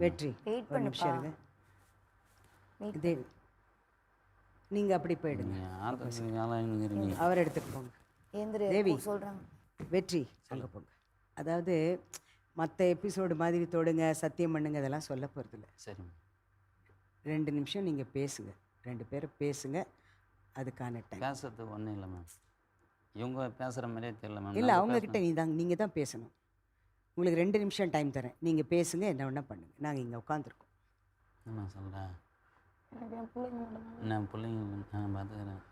வெற்றி வெயிட் ஒரு நிமிஷம் பண்ணுப்பா. இருங்க. இதே நீங்கள் அப்படி போயிடுங்க. அவர் எடுத்துட்டு போங்க. ஏந்திரு தேவி. சொல்றாங்க. வெற்றி அங்கே போங்க. அதாவது மற்ற எபிசோடு மாதிரி தொடுங்க சத்தியம் பண்ணுங்க இதெல்லாம் சொல்ல போகிறதில்ல. சரி 2 நிமிஷம் நீங்கள் பேசுங்க. 2 பேரும் பேசுங்க. அதுக்கான டைம். பேசுறது ஒன்றும் இல்லை மேம். இவங்க பேசுகிற மாதிரியே தெரியல மேம். இல்லை அவங்கக்கிட்ட நீங்கள் தான் பேசணும். உங்களுக்கு 2 நிமிஷம் டைம் தரேன். நீங்கள் பேசுங்க, என்ன வேணால் பண்ணுங்கள். நாங்கள் இங்கே உட்காந்துருக்கோம். நான் சொல்கிறேன், எனக்கு என் பிள்ளைங்க மட்டும் தான். நான் பிள்ளைங்க நான் பார்த்துக்கிறேன்.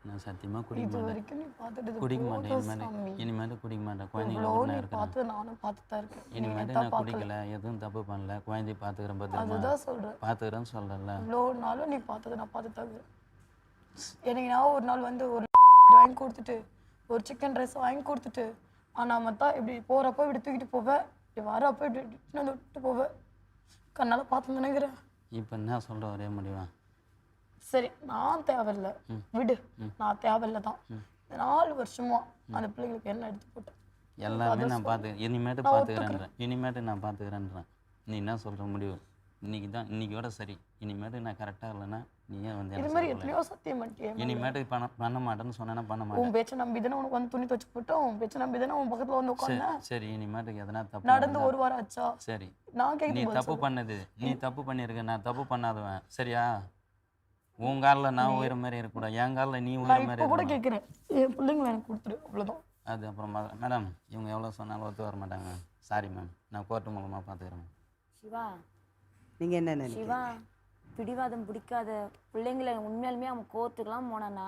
நான் சத்தியமாக குடிக்க இது மாட்டேன். வரைக்கும் நீ பார்த்துட்டு குடிக்க மாட்டேன். இனிமேட்டு குடிக்க மாட்டேன். குழந்தைங்கள நீ இருக்கிறேன். பார்த்து நானும் பார்த்து தான் இருக்கேன். இனிமேட்டு நான் குடிக்கல, எதுவும் தப்பு பண்ணல. குழந்தைய பார்த்துக்கிறேன். பத்திரமா அதுதான் சொல்றேன். பார்த்துக்கிறேன்னு சொல்கிறேன்ல. இவ்வளோ நாளும் நீ பார்த்தது நான் பார்த்து தான் இருக்கேன். எனக்கு நான் ஒரு நாள் வந்து ஒரு வாங்கி கொடுத்துட்டு ஒரு சிக்கன் ரைஸ் வாங்கி கொடுத்துட்டு ஆனால் மற்றா இப்படி போகிறப்போ இப்படி தூக்கிட்டு போவேன், இப்படி வரப்போ இப்படி வந்து விட்டு போவேன். கண்ணால் பார்த்து நினைக்கிறேன். இப்போ என்ன சொல்கிற ஒரே முடிவா? சரி நான் தேவையில்லை, விடு. நான் தேவையில்லை தான். 4 வருஷமா அந்த பிள்ளைங்களுக்கு என்ன எடுத்து போட்டேன் எல்லாமே நான் பார்த்துக்கிறேன். இனிமேட்டு பார்த்துக்கிறேன்றேன். இனிமேட்டு நான் பார்த்துக்கிறேன்றேன். நீ என்ன சொல்கிற முடிவு? இன்னைக்கோட சரி. இனிமேட்டு நான் கரெக்டாக இல்லைன்னா நீயே வந்து இது மாதிரி எத்தனையோ சத்தியம் பண்ணிட்டே. இனிமேட்டு பண்ண மாட்டேன்னு சொன்னா பண்ண மாட்டேன். உன் பேச்சை நம்பி தானே உனக்கு வந்து துணி துவச்சு போட்டோம். உன் பேச்சை நம்பி தானே உன் பக்கத்தில் வந்து உட்காந்தேன். சரி இனிமேட்டுக்கு எதனா தப்பு நடந்து 1 வாரம் ஆச்சா? சரி நான் நீ தப்பு பண்ணது, நீ தப்பு பண்ணியிருக்க, நான் தப்பு பண்ணாதவன். சரியா? உன் காலில் நான் உயிர மாதிரி இருக்கக்கூடாது, என் காலில் நீ உயிர மாதிரி கூட கேட்குறேன். என் பிள்ளைங்களை எனக்கு கொடுத்துரு, அவ்வளோதான். அது அப்புறம் மேடம் இவங்க எவ்வளோ சொன்னாலும் ஒத்து வர மாட்டாங்க. சாரி மேம், நான் கோர்ட்டு மூலமாக பார்த்துக்கிறேன். சிவா, நீங்கள் என்ன நினைக்கிறீங்க? சிவா பிடிவாதம் பிடிக்காத பிள்ளைங்களை உண்மையாலுமே அவன் கோர்ட்டுக்கெல்லாம் போனானா,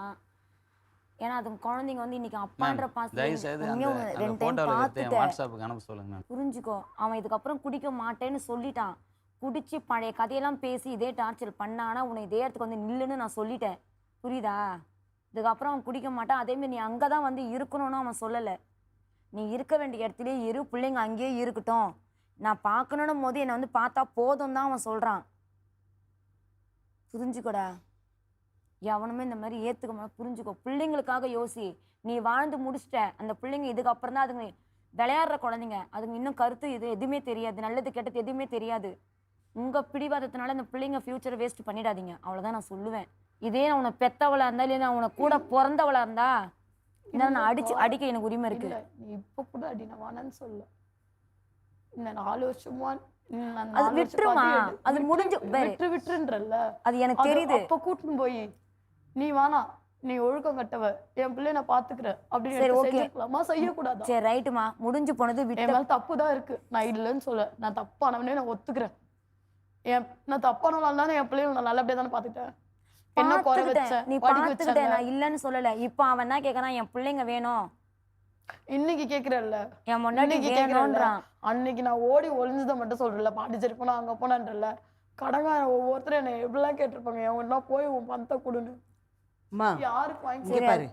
ஏன்னா அது குழந்தைங்க வந்து இன்னைக்கு அப்பான்ற தயவுசெய்து அந்த 2 டைம் ஃபோட்டோவில் பார்த்துட்டேன். வாட்ஸ்அப்புக்கு அனுப்ப சொல்லுங்க மேம். புரிஞ்சுக்கோ, அவன் இதுக்கப்புறம் குடிக்க மாட்டேன்னு சொல்லிட்டான். குடிச்சு பழைய கதையெல்லாம் பேசி இதே டார்ச்சர் பண்ணானா உன்னை இதே இடத்துக்கு வந்து நில்லுன்னு நான் சொல்லிட்டேன். புரியுதா? இதுக்கப்புறம் அவன் குடிக்க மாட்டான். அதேமாரி நீ அங்கே தான் வந்து இருக்கணும்னு அவன் சொல்லலை. நீ இருக்க வேண்டிய இடத்துலேயே இரு, பிள்ளைங்க அங்கேயே இருக்கட்டும். நான் பார்க்கணும் போது என்னை வந்து பார்த்தா போதும் தான் அவன் சொல்கிறான். புரிஞ்சுக்கோடா, எவனுமே இந்த மாதிரி ஏற்றுக்க மாட்டேன். புரிஞ்சுக்கோ, பிள்ளைங்களுக்காக யோசி. நீ வாழ்ந்து முடிச்சிட்ட. அந்த பிள்ளைங்க இதுக்கப்புறம் தான் அதுங்க விளையாடுற குழந்தைங்க. அதுங்க இன்னும் கருத்து இது எதுவுமே தெரியாது, நல்லது கெட்டது எதுவுமே தெரியாது. உங்கள் பிடிவாதத்தினால அந்த பிள்ளைங்க ஃப்யூச்சரை வேஸ்ட் பண்ணிடாதீங்க. அவ்வளோதான் நான் சொல்லுவேன். இதே நான் உன்னை பெத்தவளாக இருந்தா, இல்லை நான் உன்னை கூட பிறந்தவளாக இருந்தா, நான் அடிக்க எனக்கு உரிமை இருக்கு. நீ இப்போ கூட அடி, நான் வேணான்னு சொல்ல. இந்த 4 வருஷமா அது விட்டுருமா, அது முடிஞ்சு விட்டுன்றல்ல. அது எனக்கு தெரியுது. அப்போ கூட்டின்னு போய் நீ வேணாம், நீ ஒழுக்கம் கட்டவ, என் பிள்ளைய நான் பாத்துக்கிறேன் அப்படின்னு செஞ்சுக்கலாமா? செய்யக்கூடாது. சரி ரைட்டுமா, முடிஞ்சு போனது விட்டு. என் மேல தப்பு தான் இருக்கு, நான் இல்லைன்னு சொல்ல. நான் தப்பானவனே நான் ஒத்துக்கிறேன். நான் தப்பானவனால தானே என் பிள்ளைகளை நான் நல்லபடியா தானே பாத்துட்டேன். என்ன குறை வச்சேன்? நீ பாத்துக்கிட்ட, நான் இல்லைன்னு சொல்லல. இப்போ அவன் என்ன கேட்கறான், என் பிள்ளைங்க வேணும். இன்னைக்கு கேக்குறல்ல, என் முன்னாடி வேணும்ன்றான். அன்னைக்கு நான் ஓடி ஒளிஞ்சதை மட்டும் சொல்றல, பாண்டிச்சேரி போனா அங்க போனான்றல. கடங்காரன் ஒவ்வொருத்தரும் என்ன எப்படிலாம் கேட்டிருப்பாங்க, என் ஒன்னா போய் உன் பணத்தை கொடுன்னு. யாருக்கு வாங்கி பாரு.